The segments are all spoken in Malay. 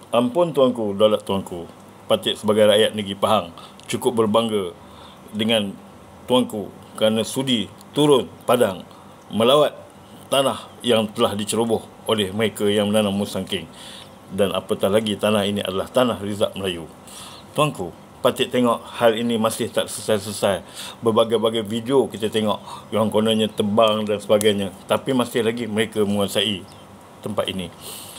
Ampun tuanku, daulat tuanku. Patut sebagai rakyat negeri Pahang cukup berbangga dengan tuanku kerana sudi turun padang melawat tanah yang telah diceroboh oleh mereka yang menanam musangking. Dan apatah lagi tanah ini adalah tanah Rizab Melayu. Tuanku, patut tengok hal ini masih tak selesai-selesai. Berbagai-bagai video kita tengok yang kononnya tebang dan sebagainya. Tapi masih lagi mereka menguasai tempat ini.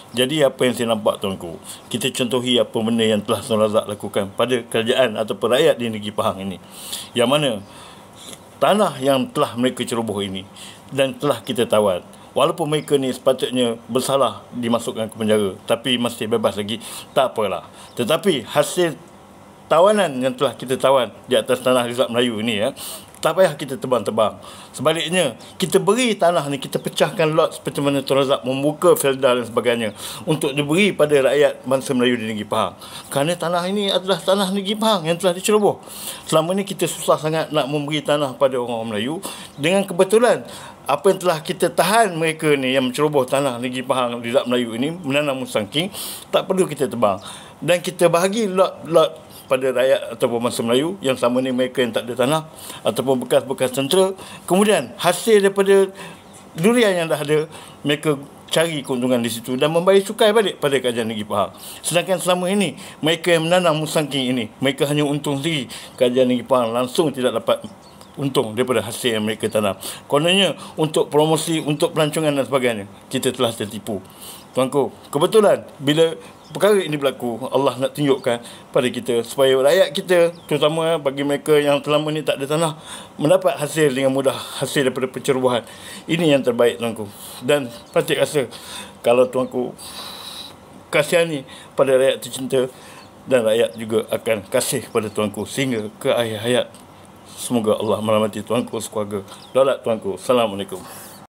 Jadi apa yang saya nampak tuanku, kita contohi apa benda yang telah Tun Razak lakukan pada kerajaan atau rakyat di negeri Pahang ini. Yang mana tanah yang telah mereka ceroboh ini dan telah kita tawan. Walaupun mereka ni sepatutnya bersalah dimasukkan ke penjara, tapi masih bebas lagi, tak apalah. Tetapi hasil tawanan yang telah kita tawan di atas tanah Rizab Melayu ini, tak payah kita tebang-tebang. Sebaliknya, kita beri tanah ni, kita pecahkan lot seperti mana Tun Razak membuka felda dan sebagainya untuk diberi pada rakyat bangsa Melayu di negeri Pahang. Kerana tanah ini adalah tanah negeri Pahang yang telah diceroboh. Selama ni kita susah sangat nak memberi tanah pada orang Melayu. Dengan kebetulan, apa yang telah kita tahan mereka ni yang menceroboh tanah negeri Pahang, Rizab Melayu ini, menanam musangking, tak perlu kita tebang. Dan kita bahagi lot-lot pada rakyat ataupun bangsa Melayu yang sama ni mereka yang tak ada tanah ataupun bekas-bekas tentera. Kemudian hasil daripada durian yang dah ada, mereka cari keuntungan di situ dan membayar cukai balik pada kerajaan negeri Pahang. Sedangkan selama ini mereka yang menanam musangking ini, mereka hanya untung sendiri. Kerajaan negeri Pahang langsung tidak dapat untung daripada hasil yang mereka tanam. Kononnya untuk promosi, untuk pelancongan dan sebagainya, kita telah tertipu. Tuanku, kebetulan bila perkara ini berlaku, Allah nak tunjukkan pada kita supaya rakyat kita, terutama bagi mereka yang selama ni tak ada tanah, mendapat hasil dengan mudah, hasil daripada pencerobohan. Ini yang terbaik tuanku. Dan patut rasa kalau tuanku kasihani pada rakyat tercinta, dan rakyat juga akan kasih kepada tuanku sehingga ke akhir hayat. Semoga Allah merahmati tuanku sekeluarga. Daulat tuanku. Assalamualaikum.